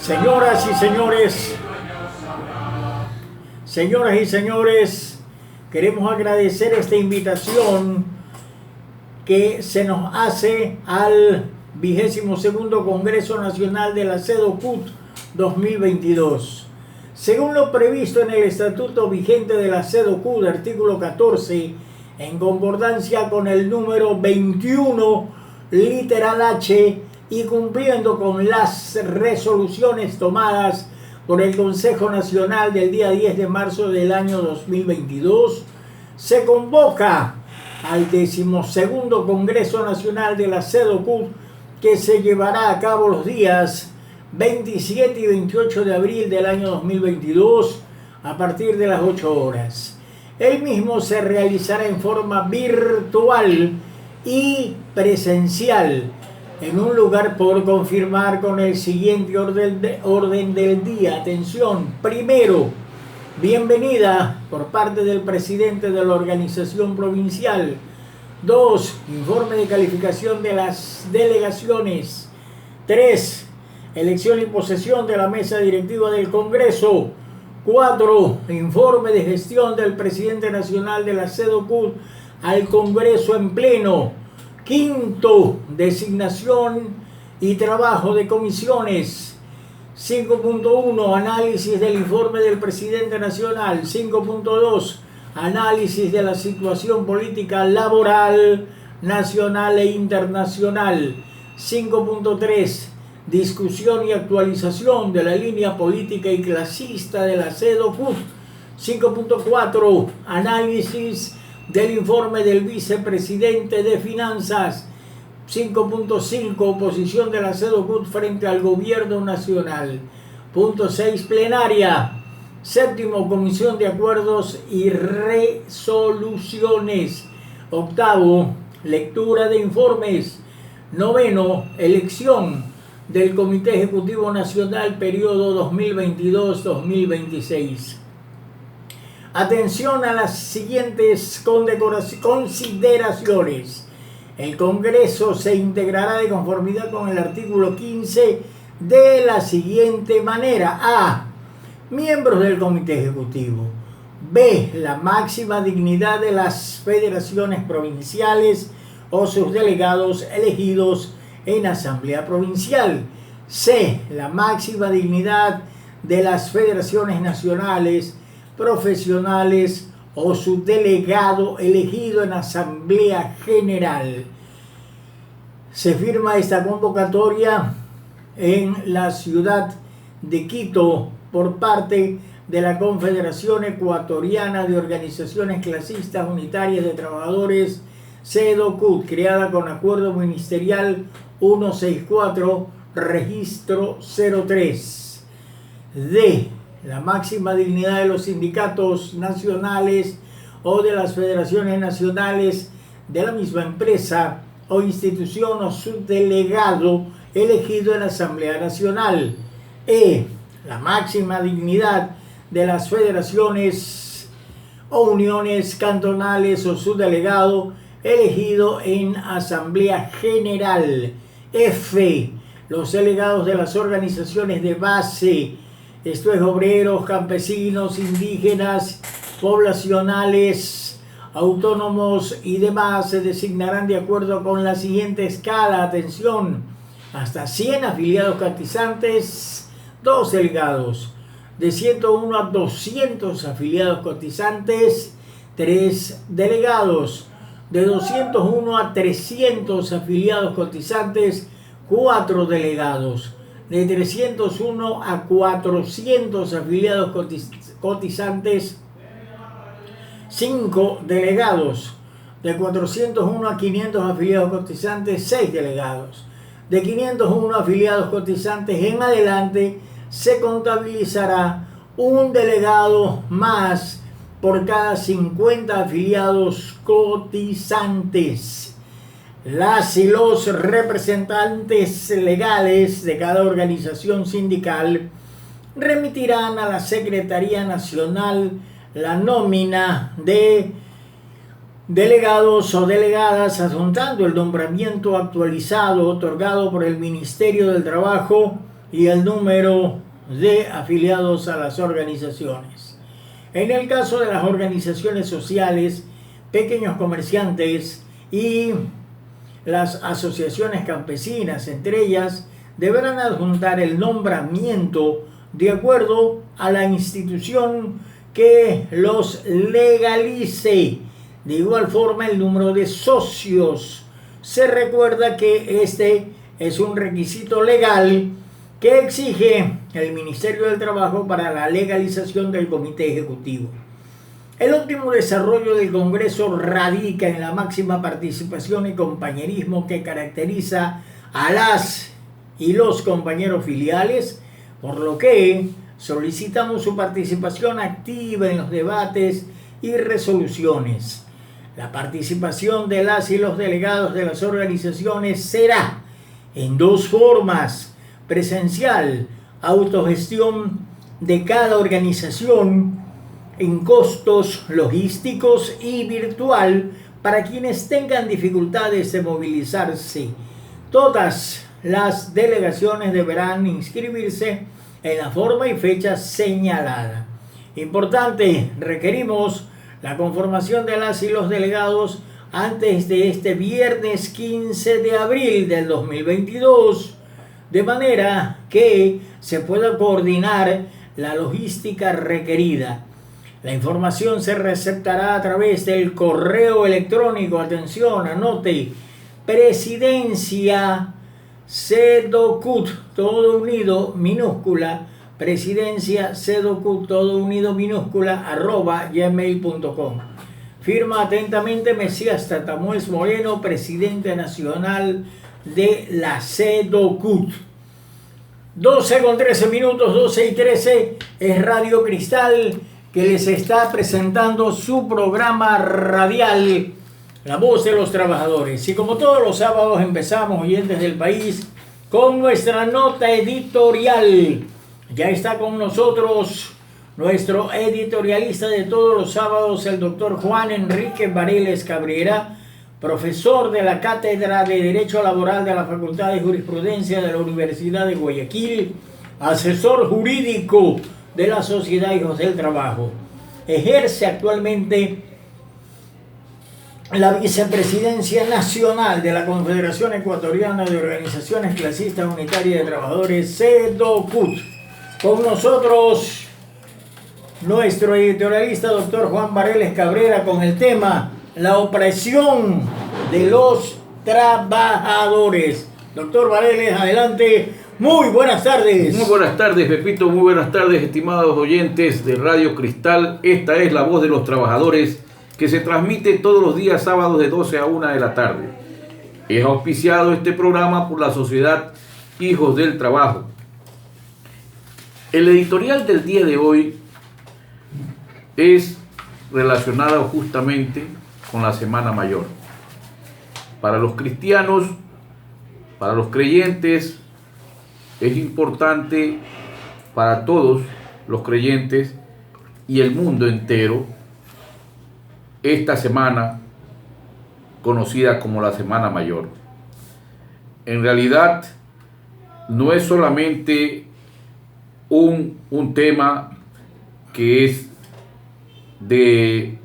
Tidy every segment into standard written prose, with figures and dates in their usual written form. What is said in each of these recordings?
Señoras y señores, queremos agradecer esta invitación que se nos hace al 22º Congreso Nacional de la CEDOCUT 2022. Según lo previsto en el estatuto vigente de la CEDOCUT, artículo 14, en concordancia con el número 21, literal H, y cumpliendo con las resoluciones tomadas por el Consejo Nacional del día 10 de marzo del año 2022, se convoca al 12º Congreso Nacional de la CEDOCUT, que se llevará a cabo los días 27 y 28 de abril del año 2022 a partir de las 8 horas. El mismo se realizará en forma virtual y presencial en un lugar por confirmar con el siguiente orden del día. Atención, primero, bienvenida por parte del presidente de la organización provincial. 2, informe de calificación de las delegaciones. 3, elección y posesión de la mesa directiva del Congreso. 4, informe de gestión del presidente nacional de la CEDOCUT al Congreso en pleno. 5, designación y trabajo de comisiones. 5.1, análisis del informe del presidente nacional. 5.2, análisis de la situación política laboral nacional e internacional. 5.3, discusión y actualización de la línea política y clasista de la CEDOCUT. 5.4, análisis del informe del vicepresidente de Finanzas. 5.5, posición de la CEDOCUT frente al gobierno nacional. Punto 6, plenaria. 7º, comisión de acuerdos y resoluciones. 8º, lectura de informes. 9º, elección del Comité Ejecutivo Nacional periodo 2022-2026. Atención a las siguientes consideraciones. El Congreso se integrará de conformidad con el artículo 15 de la siguiente manera. A, miembros del Comité Ejecutivo. B, la máxima dignidad de las federaciones provinciales o sus delegados elegidos en Asamblea Provincial. C, la máxima dignidad de las federaciones nacionales, profesionales o su delegado elegido en Asamblea General. Se firma esta convocatoria en la ciudad de Quito por parte de la Confederación Ecuatoriana de Organizaciones Clasistas Unitarias de Trabajadores, CEDOCUT, creada con acuerdo ministerial 164, registro 03. D, la máxima dignidad de los sindicatos nacionales o de las federaciones nacionales de la misma empresa o institución o su delegado elegido en la Asamblea Nacional. E, la máxima dignidad de las federaciones o uniones cantonales o su delegado elegido en Asamblea General. F, los delegados de las organizaciones de base, esto es obreros, campesinos, indígenas, poblacionales, autónomos y demás, se designarán de acuerdo con la siguiente escala. Atención, hasta 100 afiliados cotizantes, 2 delegados. De 101 a 200 afiliados cotizantes, 3 delegados. De 201 a 300 afiliados cotizantes, 4 delegados. De 301 a 400 afiliados cotizantes, 5 delegados. De 401 a 500 afiliados cotizantes, 6 delegados. De 501 afiliados cotizantes en adelante, se contabilizará un delegado más por cada 50 afiliados cotizantes. Las y los representantes legales de cada organización sindical remitirán a la Secretaría Nacional la nómina de delegados o delegadas, adjuntando el nombramiento actualizado otorgado por el Ministerio del Trabajo y el número de afiliados a las organizaciones. En el caso de las organizaciones sociales, pequeños comerciantes y las asociaciones campesinas, entre ellas, deberán adjuntar el nombramiento de acuerdo a la institución que los legalice. De igual forma, el número de socios. Se recuerda que este es un requisito legal que exige el Ministerio del Trabajo para la legalización del Comité Ejecutivo. El óptimo desarrollo del Congreso radica en la máxima participación y compañerismo que caracteriza a las y los compañeros filiales, por lo que solicitamos su participación activa en los debates y resoluciones. La participación de las y los delegados de las organizaciones será en dos formas: presencial, autogestión de cada organización en costos logísticos, y virtual para quienes tengan dificultades de movilizarse. Todas las delegaciones deberán inscribirse en la forma y fecha señalada. Importante, requerimos la conformación de las y los delegados antes de este viernes 15 de abril del 2022, de manera que se pueda coordinar la logística requerida. La información se receptará a través del correo electrónico. Atención, anote: presidencia cedocut, todo unido, minúscula, presidencia cedocut, todo unido, minúscula, @gmail.com. Firma atentamente Mesías Tatamuels Moreno, presidente nacional de la cedocut. 12:13, 12:13, es Radio Cristal, que les está presentando su programa radial, La Voz de los Trabajadores. Y como todos los sábados empezamos, oyentes del país, con nuestra nota editorial. Ya está con nosotros nuestro editorialista de todos los sábados, el doctor Juan Enrique Vareles Cabrera, profesor de la Cátedra de Derecho Laboral de la Facultad de Jurisprudencia de la Universidad de Guayaquil, asesor jurídico de la Sociedad Hijos del Trabajo. Ejerce actualmente la vicepresidencia nacional de la Confederación Ecuatoriana de Organizaciones Clasistas Unitarias de Trabajadores, CEDOCUT. Con nosotros nuestro editorialista doctor Juan Vareles Cabrera con el tema la opresión de los trabajadores. Doctor Vareles, adelante. Muy buenas tardes. Muy buenas tardes, Pepito. Muy buenas tardes, estimados oyentes de Radio Cristal. Esta es La Voz de los Trabajadores, que se transmite todos los días sábados de 12 a 1 de la tarde. Es auspiciado este programa por la Sociedad Hijos del Trabajo. El editorial del día de hoy es relacionado justamente con la Semana Mayor. Para los cristianos, para los creyentes, es importante, para todos los creyentes y el mundo entero, esta semana conocida como la Semana Mayor. En realidad no es solamente un tema que es de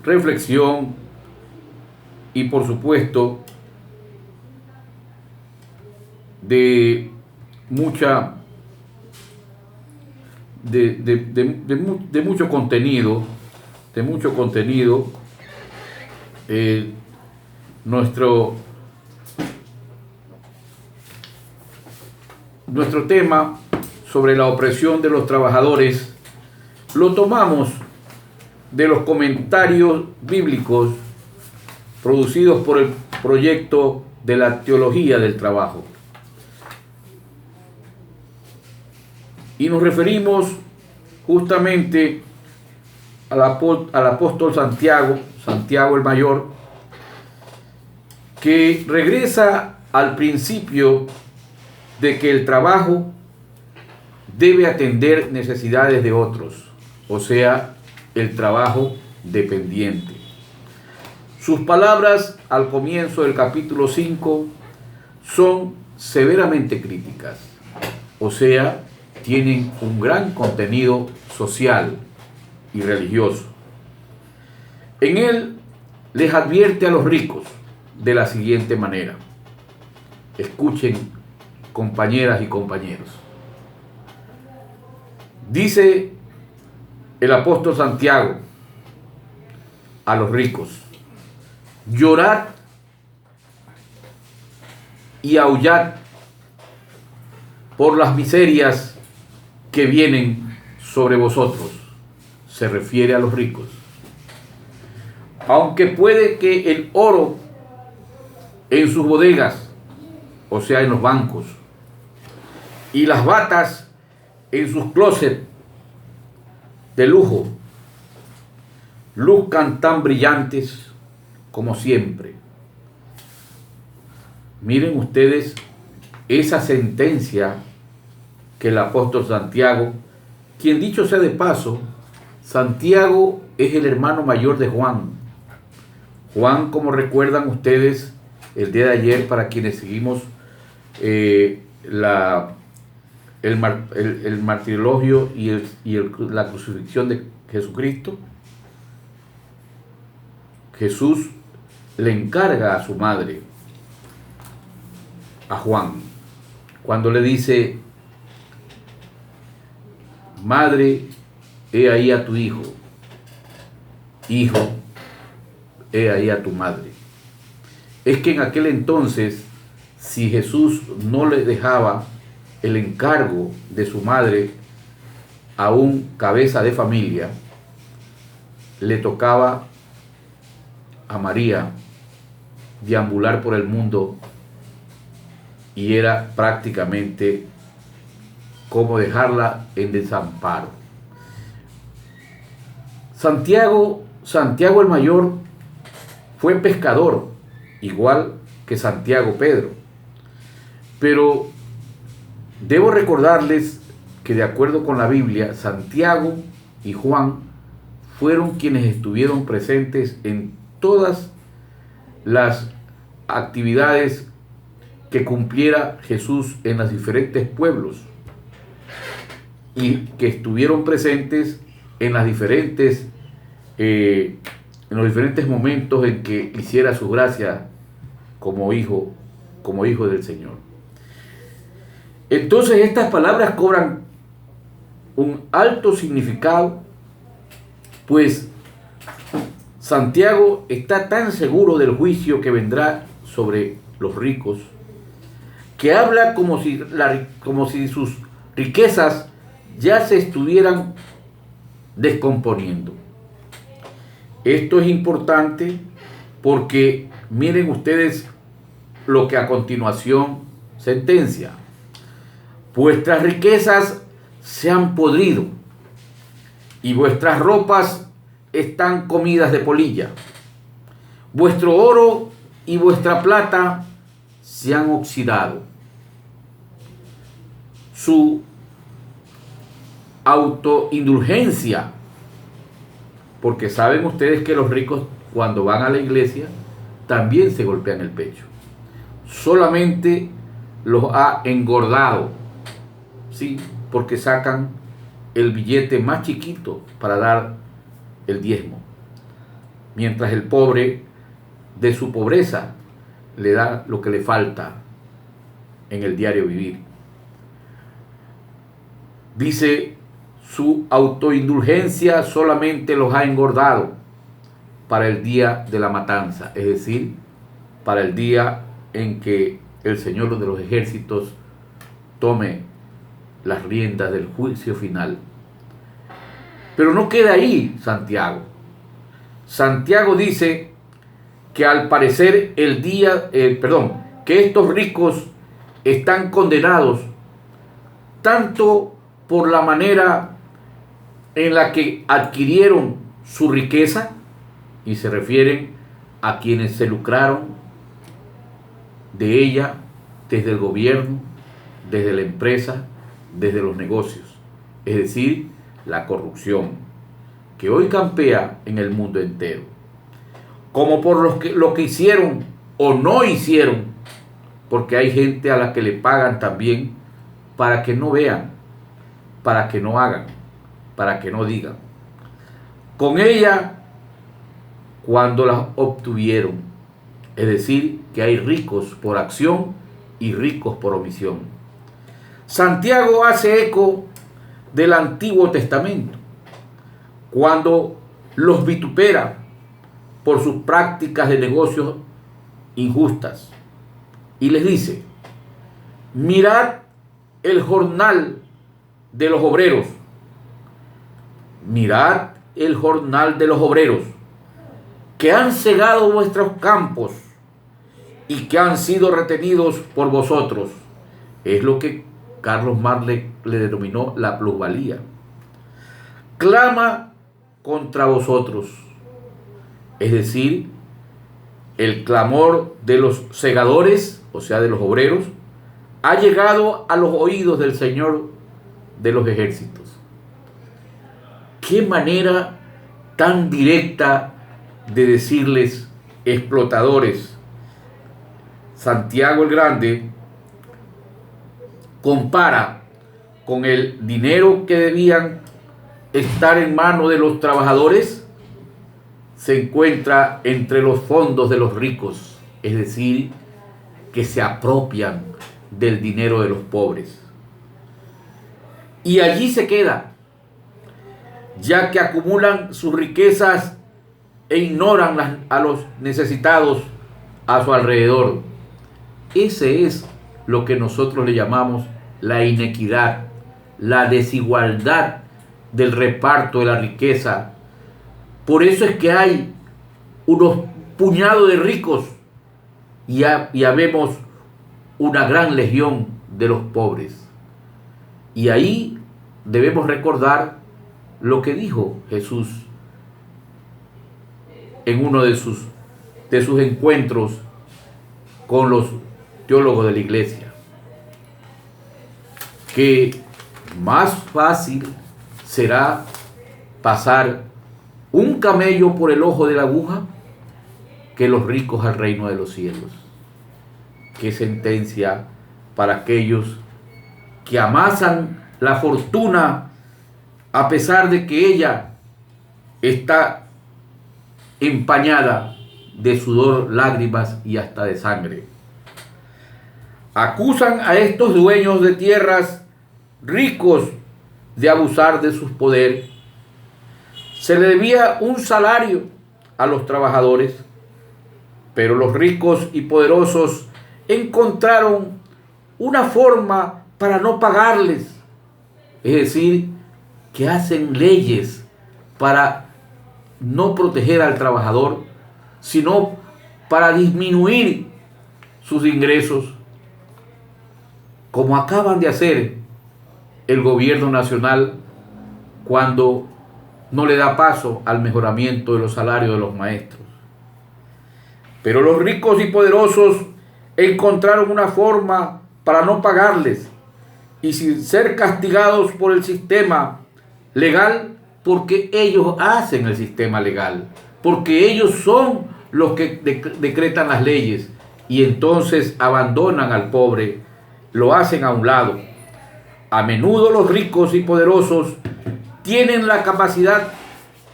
reflexión y por supuesto de mucho contenido, nuestro tema sobre la opresión de los trabajadores lo tomamos de los comentarios bíblicos producidos por el proyecto de la teología del trabajo. Y nos referimos justamente al apóstol Santiago el Mayor, que regresa al principio de que el trabajo debe atender necesidades de otros, o sea, el trabajo dependiente. Sus palabras al comienzo del capítulo 5 son severamente críticas. o sea, tienen un gran contenido social y religioso. En él les advierte a los ricos de la siguiente manera. Escuchen, compañeras y compañeros. Dice el apóstol Santiago a los ricos: llorad y aullad por las miserias que vienen sobre vosotros. Se refiere a los ricos. Aunque puede que el oro en sus bodegas, o sea, en los bancos, y las batas en sus closets de lujo, luzcan tan brillantes como siempre. Miren ustedes esa sentencia que el apóstol Santiago, quien dicho sea de paso, Santiago es el hermano mayor de Juan. Juan, como recuerdan ustedes, el día de ayer, para quienes seguimos el martirologio y la crucifixión de Jesucristo, Jesús le encarga a su madre, a Juan, cuando le dice: madre, he ahí a tu hijo; hijo, he ahí a tu madre. Es que en aquel entonces, si Jesús no le dejaba el encargo de su madre a un cabeza de familia, le tocaba a María deambular por el mundo, y era prácticamente como dejarla en desamparo. Santiago el mayor fue pescador, igual que Santiago Pedro. Pero debo recordarles que, de acuerdo con la Biblia, Santiago y Juan fueron quienes estuvieron presentes en todas las actividades que cumpliera Jesús en los diferentes pueblos, y que estuvieron presentes en las diferentes en los diferentes momentos en que hiciera su gracia como hijo del Señor. Entonces estas palabras cobran un alto significado, pues Santiago está tan seguro del juicio que vendrá sobre los ricos, que habla como si sus riquezas ya se estuvieran descomponiendo. Esto es importante porque miren ustedes lo que a continuación sentencia: vuestras riquezas se han podrido y vuestras ropas están comidas de polilla. Vuestro oro y vuestra plata se han oxidado. Su autoindulgencia, porque saben ustedes que los ricos, cuando van a la iglesia, también se golpean el pecho. Solamente los ha engordado, ¿sí? Porque sacan el billete más chiquito para dar el diezmo, mientras el pobre, de su pobreza, le da lo que le falta en el diario vivir. Dice: su autoindulgencia solamente los ha engordado para el día de la matanza, es decir, para el día en que el Señor de los ejércitos tome las riendas del juicio final. Pero no queda ahí Santiago. Santiago dice que al parecer que estos ricos están condenados tanto por la manera en la que adquirieron su riqueza, y se refieren a quienes se lucraron de ella desde el gobierno, desde la empresa, desde los negocios, es decir, la corrupción que hoy campea en el mundo entero, como por lo que hicieron o no hicieron, porque hay gente a la que le pagan también para que no vean, para que no hagan, para que no digan. Con ella, cuando las obtuvieron, es decir, que hay ricos por acción y ricos por omisión. Santiago hace eco del Antiguo Testamento, cuando los vitupera por sus prácticas de negocios injustas, y les dice: mirad el jornal de los obreros, mirad el jornal de los obreros, que han cegado vuestros campos y que han sido retenidos por vosotros. Es lo que Carlos Marx le denominó la plusvalía. Clama contra vosotros, es decir, el clamor de los segadores, o sea, de los obreros, ha llegado a los oídos del Señor de los ejércitos. Qué manera tan directa de decirles explotadores. Santiago el Grande compara con el dinero que debían estar en manos de los trabajadores, se encuentra entre los fondos de los ricos, es decir, que se apropian del dinero de los pobres. Y allí se queda, ya que acumulan sus riquezas e ignoran a los necesitados a su alrededor. Ese es lo que nosotros le llamamos la inequidad, la desigualdad del reparto de la riqueza. Por eso es que hay unos puñados de ricos y habemos una gran legión de los pobres. Y ahí debemos recordar lo que dijo Jesús en uno de sus encuentros con los teólogos de la iglesia, que más fácil será pasar un camello por el ojo de la aguja que los ricos al reino de los cielos. Qué sentencia para aquellos que amasan la fortuna a pesar de que ella está empañada de sudor, lágrimas y hasta de sangre. Acusan a estos dueños de tierras ricos de abusar de su poder. Se le debía un salario a los trabajadores, pero los ricos y poderosos encontraron una forma para no pagarles. Es decir, que hacen leyes para no proteger al trabajador, sino para disminuir sus ingresos, como acaban de hacer el gobierno nacional cuando no le da paso al mejoramiento de los salarios de los maestros. Pero los ricos y poderosos encontraron una forma para no pagarles y sin ser castigados por el sistema legal, porque ellos hacen el sistema legal, porque ellos son los que decretan las leyes, y entonces abandonan al pobre, lo hacen a un lado. A menudo los ricos y poderosos tienen la capacidad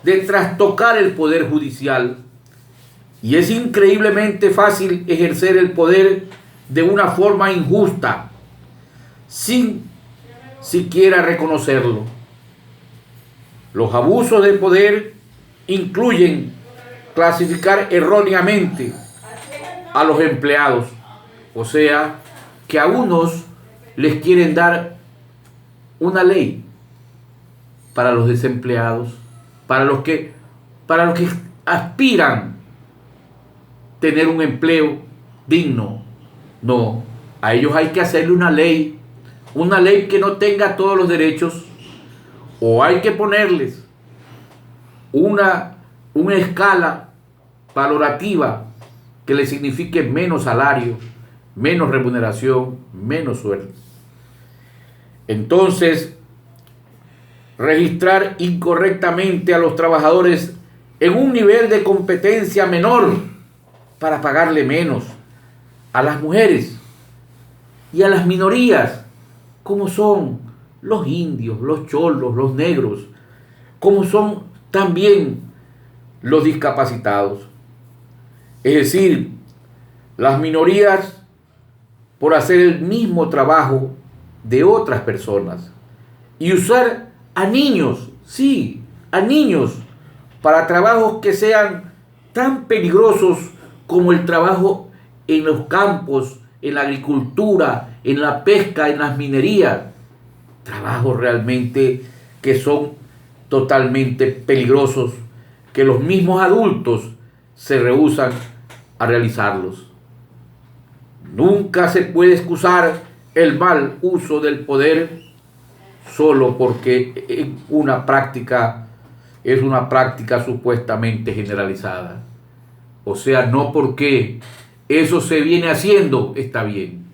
de trastocar el poder judicial, y es increíblemente fácil ejercer el poder de una forma injusta, sin siquiera reconocerlo. Los abusos de poder incluyen clasificar erróneamente a los empleados, o sea, que a unos les quieren dar una ley para los desempleados, para los que aspiran tener un empleo digno. No, a ellos hay que hacerle una ley que no tenga todos los derechos, o hay que ponerles una escala valorativa que les signifique menos salario, menos remuneración, menos sueldo. Entonces, registrar incorrectamente a los trabajadores en un nivel de competencia menor para pagarle menos a las mujeres y a las minorías como son los indios, los cholos, los negros, como son también los discapacitados. Es decir, las minorías por hacer el mismo trabajo de otras personas y usar a niños, sí, a niños, para trabajos que sean tan peligrosos como el trabajo en los campos, en la agricultura, en la pesca, en las minerías, trabajos realmente que son totalmente peligrosos, que los mismos adultos se rehúsan a realizarlos. Nunca se puede excusar el mal uso del poder solo porque es una práctica supuestamente generalizada. O sea, no porque eso se viene haciendo está bien.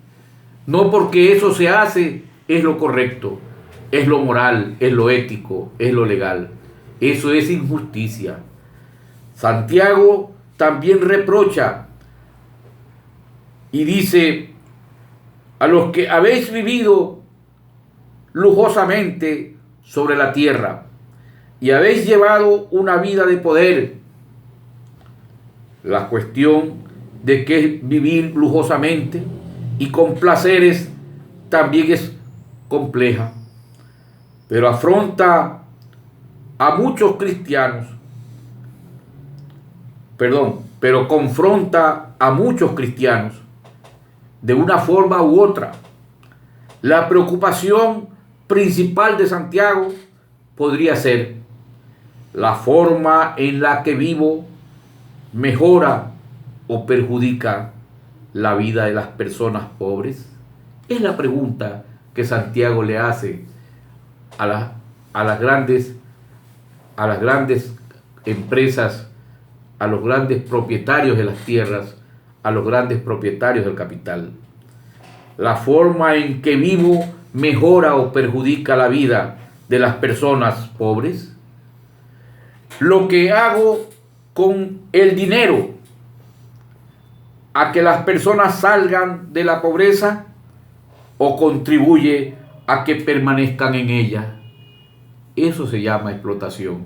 No porque eso se hace es lo correcto, es lo moral, es lo ético, es lo legal. Eso es injusticia. Santiago también reprocha y dice: a los que habéis vivido lujosamente sobre la tierra y habéis llevado una vida de poder. La cuestión de qué es vivir lujosamente y con placeres también es compleja, pero afronta a muchos cristianos, pero confronta a muchos cristianos de una forma u otra. La preocupación principal de Santiago podría ser: ¿la forma en la que vivo mejora o perjudica la vida de las personas pobres? Es la pregunta que Santiago le hace a las grandes empresas, a los grandes propietarios de las tierras, a los grandes propietarios del capital. La forma en que vivo mejora o perjudica la vida de las personas pobres. Lo que hago con el dinero a que las personas salgan de la pobreza o contribuye a que permanezcan en ella. Eso se llama explotación.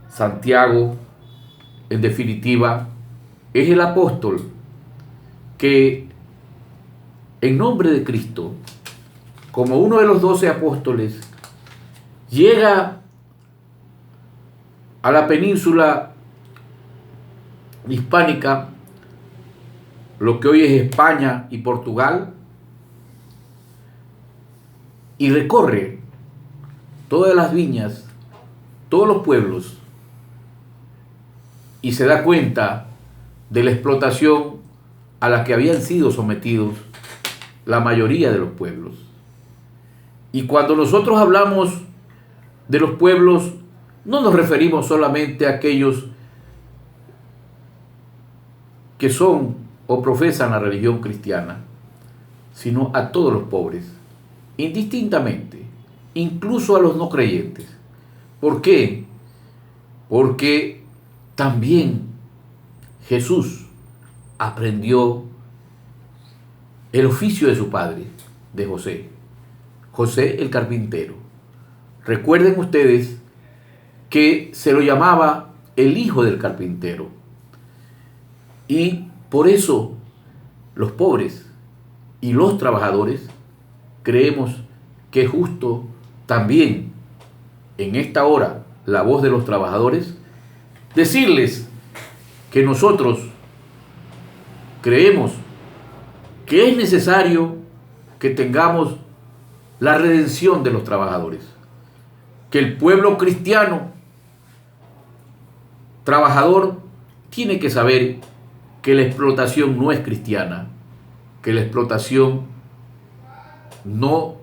Santiago, en definitiva, es el apóstol que, en nombre de Cristo, como uno de los 12 apóstoles, llega a la península hispánica, lo que hoy es España y Portugal, y recorre todas las viñas, todos los pueblos, y se da cuenta de la explotación a la que habían sido sometidos la mayoría de los pueblos. Y cuando nosotros hablamos de los pueblos, no nos referimos solamente a aquellos que son o profesan la religión cristiana, sino a todos los pobres, indistintamente, incluso a los no creyentes. ¿Por qué? Porque también Jesús aprendió el oficio de su padre, de José. José el carpintero. Recuerden ustedes que se lo llamaba el hijo del carpintero. Y por eso los pobres y los trabajadores creemos que es justo también en esta hora la voz de los trabajadores decirles que nosotros creemos que es necesario que tengamos la redención de los trabajadores, que el pueblo cristiano trabajador tiene que saber que la explotación no es cristiana, que la explotación no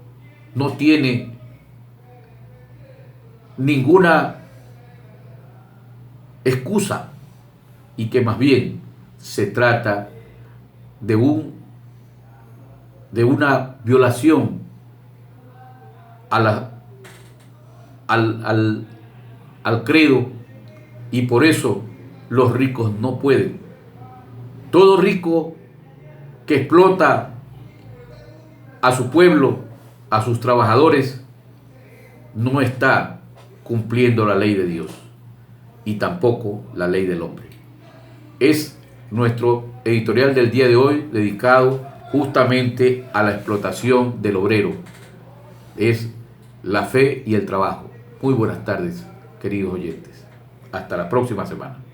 tiene ninguna excusa y que más bien se trata de una violación al credo, y por eso los ricos no pueden. Todo rico que explota a su pueblo a sus trabajadores, no está cumpliendo la ley de Dios y tampoco la ley del hombre. Es nuestro editorial del día de hoy, dedicado justamente a la explotación del obrero. Es la fe y el trabajo. Muy buenas tardes, queridos oyentes. Hasta la próxima semana.